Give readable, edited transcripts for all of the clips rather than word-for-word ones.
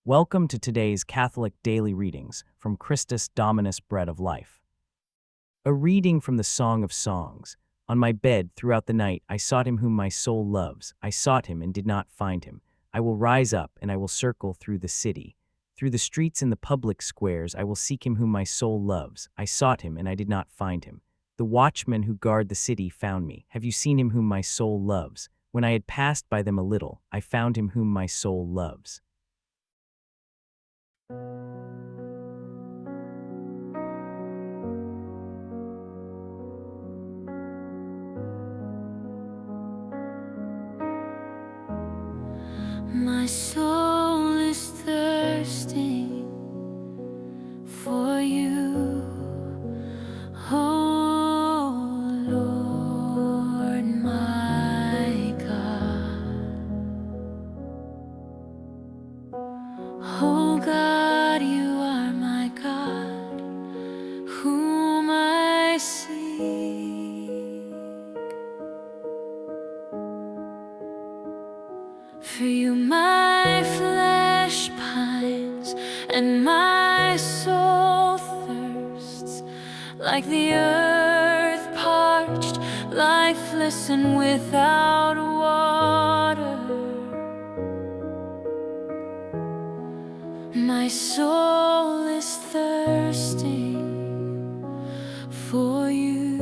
Welcome to today's Catholic Daily Readings from Christus Dominus Bread of Life. A reading from the Song of Songs. On my bed throughout the night I sought him whom my soul loves. I sought him and did not find him. I will rise up and I will circle through the city. Through the streets and the public squares I will seek him whom my soul loves. I sought him and I did not find him. The watchmen who guard the city found me. Have you seen him whom my soul loves? When I had passed by them a little, I found him whom my soul loves. My soul is thirsting for you, oh Lord my God. Oh God, you are my God, whom I seek. For you my flesh pines, and my soul thirsts, like the earth parched, lifeless and without water. My soul is thirsting for you,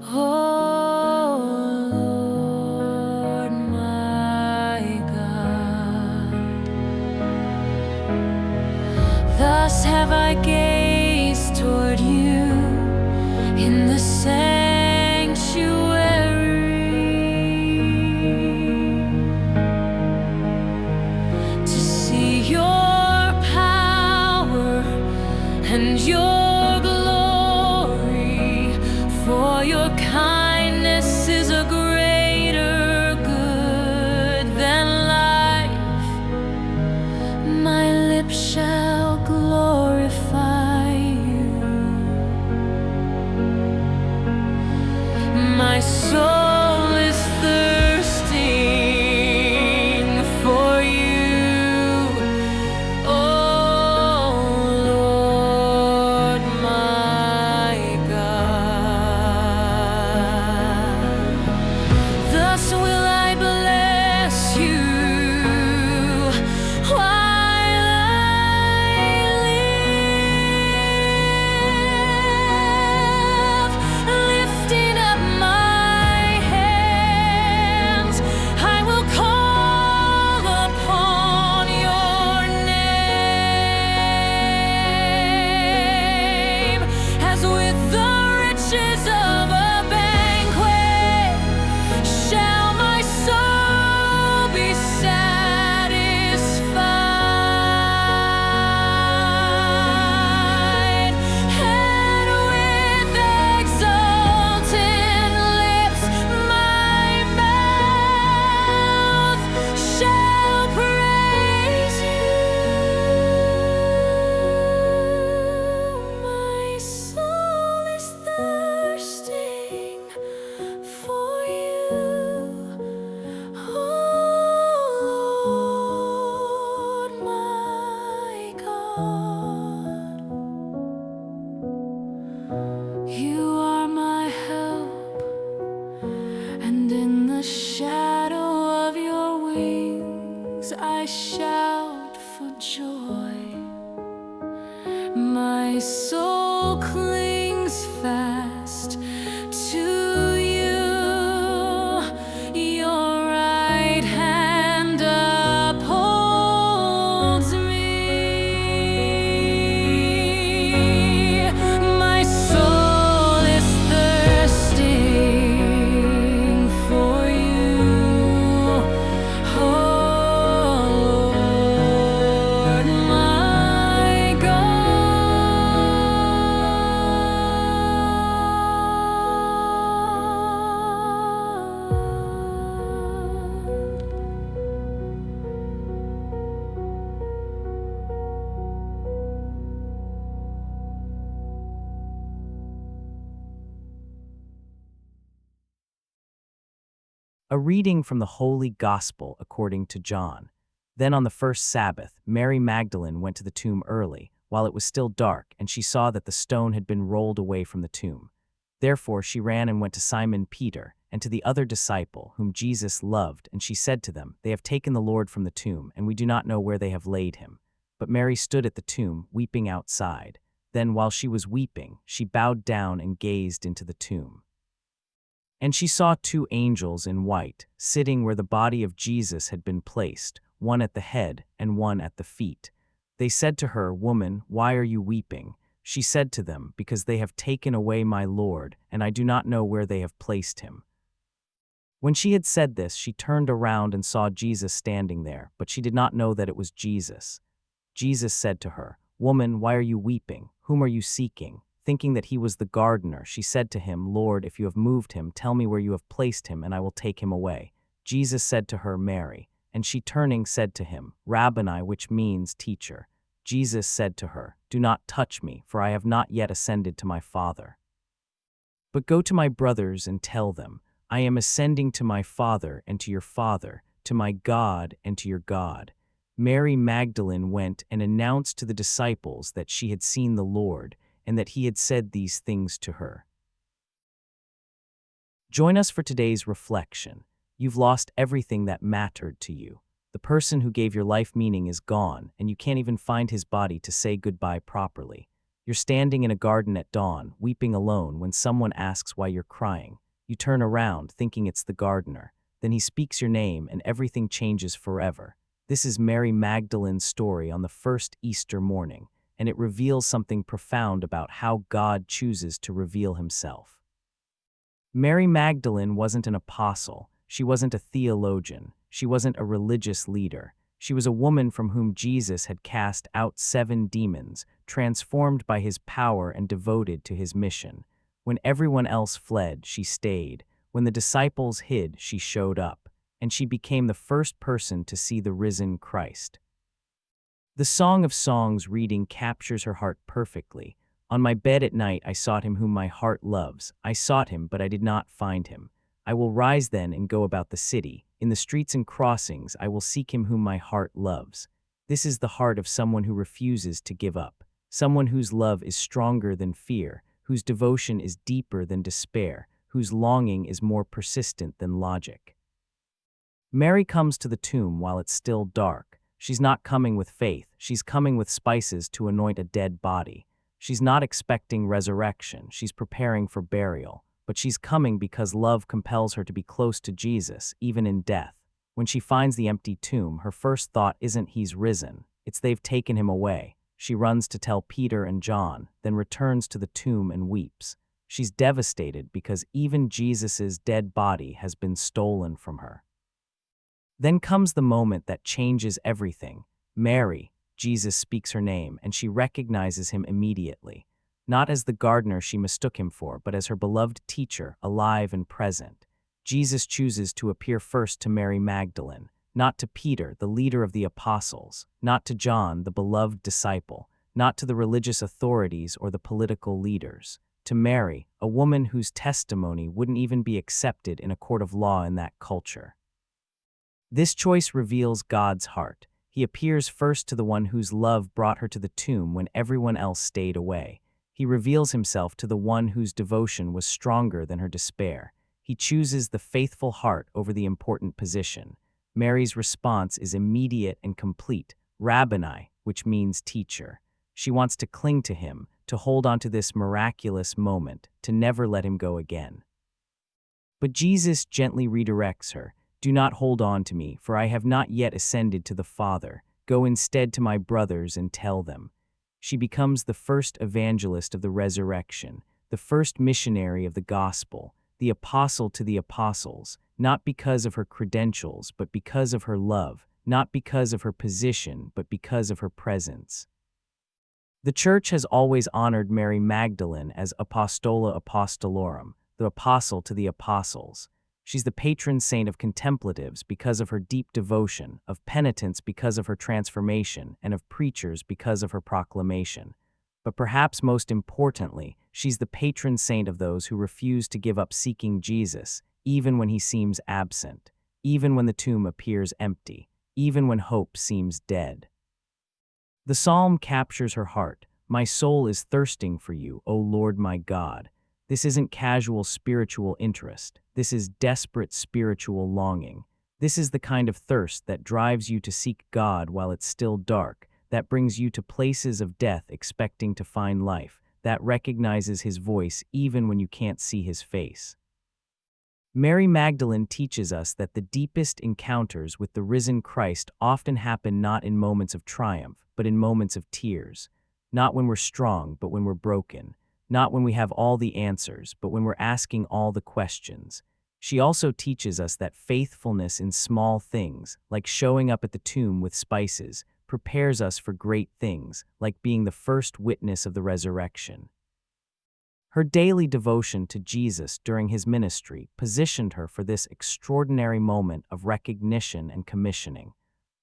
oh thus have I gazed toward you in the sanctuary, to see your power and your glory, for your kindness is a greater good than life. My lips shall glorify you. My soul is thirsting for you, oh Lord my God. Thus will I bless you I shout for joy. My soul clings fast to you. Your right hand upholds me. My soul is thirsting for you, oh A reading from the Holy Gospel according to John. Then on the first Sabbath, Mary Magdalene went to the tomb early, while it was still dark, and she saw that the stone had been rolled away from the tomb. Therefore she ran and went to Simon Peter, and to the other disciple, whom Jesus loved, and she said to them, "They have taken the Lord from the tomb, and we do not know where they have laid him." But Mary stood at the tomb, weeping outside. Then, while she was weeping, she bowed down and gazed into the tomb. And she saw two angels in white, sitting where the body of Jesus had been placed, one at the head and one at the feet. They said to her, "Woman, why are you weeping?" She said to them, "Because they have taken away my Lord, and I do not know where they have placed him." When she had said this, she turned around and saw Jesus standing there, but she did not know that it was Jesus. Jesus said to her, "Woman, why are you weeping? Whom are you seeking?" Thinking that he was the gardener, she said to him, "Lord, if you have moved him, tell me where you have placed him, and I will take him away." Jesus said to her, "Mary." And she turning said to him, "Rabboni," which means teacher. Jesus said to her, "Do not touch me, for I have not yet ascended to my Father. But go to my brothers and tell them, I am ascending to my Father and to your Father, to my God and to your God." Mary Magdalene went and announced to the disciples that she had seen the Lord, and that he had said these things to her. Join us for today's reflection. You've lost everything that mattered to you. The person who gave your life meaning is gone, and you can't even find his body to say goodbye properly. You're standing in a garden at dawn, weeping alone, when someone asks why you're crying. You turn around, thinking it's the gardener. Then he speaks your name, and everything changes forever. This is Mary Magdalene's story on the first Easter morning, and it reveals something profound about how God chooses to reveal himself. Mary Magdalene wasn't an apostle. She wasn't a theologian. She wasn't a religious leader. She was a woman from whom Jesus had cast out 7 demons, transformed by his power and devoted to his mission. When everyone else fled, she stayed. When the disciples hid, she showed up, and she became the first person to see the risen Christ. The Song of Songs reading captures her heart perfectly. "On my bed at night I sought him whom my heart loves. I sought him, but I did not find him. I will rise then and go about the city. In the streets and crossings I will seek him whom my heart loves." This is the heart of someone who refuses to give up, someone whose love is stronger than fear, whose devotion is deeper than despair, whose longing is more persistent than logic. Mary comes to the tomb while it's still dark. She's not coming with faith, she's coming with spices to anoint a dead body. She's not expecting resurrection, she's preparing for burial. But she's coming because love compels her to be close to Jesus, even in death. When she finds the empty tomb, her first thought isn't he's risen, it's they've taken him away. She runs to tell Peter and John, then returns to the tomb and weeps. She's devastated because even Jesus's dead body has been stolen from her. Then comes the moment that changes everything. "Mary," Jesus speaks her name, and she recognizes him immediately. Not as the gardener she mistook him for, but as her beloved teacher, alive and present. Jesus chooses to appear first to Mary Magdalene, not to Peter, the leader of the apostles, not to John, the beloved disciple, not to the religious authorities or the political leaders. To Mary, a woman whose testimony wouldn't even be accepted in a court of law in that culture. This choice reveals God's heart. He appears first to the one whose love brought her to the tomb when everyone else stayed away. He reveals himself to the one whose devotion was stronger than her despair. He chooses the faithful heart over the important position. Mary's response is immediate and complete. "Rabboni," which means teacher. She wants to cling to him, to hold on to this miraculous moment, to never let him go again. But Jesus gently redirects her. "Do not hold on to me, for I have not yet ascended to the Father. Go instead to my brothers and tell them." She becomes the first evangelist of the resurrection, the first missionary of the gospel, the apostle to the apostles, not because of her credentials, but because of her love, not because of her position, but because of her presence. The Church has always honored Mary Magdalene as Apostola Apostolorum, the apostle to the apostles. She's the patron saint of contemplatives because of her deep devotion, of penitents because of her transformation, and of preachers because of her proclamation. But perhaps most importantly, she's the patron saint of those who refuse to give up seeking Jesus, even when he seems absent, even when the tomb appears empty, even when hope seems dead. The psalm captures her heart. My soul is thirsting for you, O Lord my God. This isn't casual spiritual interest. This is desperate spiritual longing. This is the kind of thirst that drives you to seek God while it's still dark, that brings you to places of death expecting to find life, that recognizes his voice even when you can't see his face. Mary Magdalene teaches us that the deepest encounters with the risen Christ often happen not in moments of triumph, but in moments of tears. Not when we're strong, but when we're broken. Not when we have all the answers, but when we're asking all the questions. She also teaches us that faithfulness in small things, like showing up at the tomb with spices, prepares us for great things, like being the first witness of the resurrection. Her daily devotion to Jesus during his ministry positioned her for this extraordinary moment of recognition and commissioning.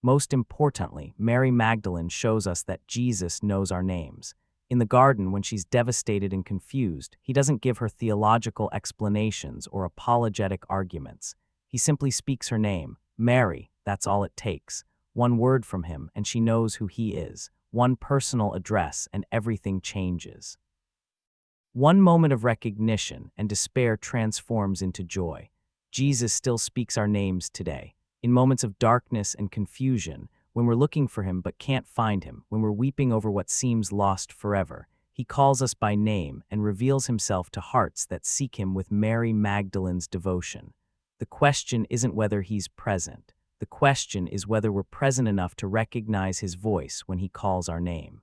Most importantly, Mary Magdalene shows us that Jesus knows our names. In the garden, when she's devastated and confused, he doesn't give her theological explanations or apologetic arguments. He simply speaks her name, Mary. That's all it takes. One word from him, and she knows who he is. One personal address, and everything changes. One moment of recognition, and despair transforms into joy. Jesus still speaks our names today. In moments of darkness and confusion, when we're looking for him but can't find him, when we're weeping over what seems lost forever, he calls us by name and reveals himself to hearts that seek him with Mary Magdalene's devotion. The question isn't whether he's present. The question is whether we're present enough to recognize his voice when he calls our name.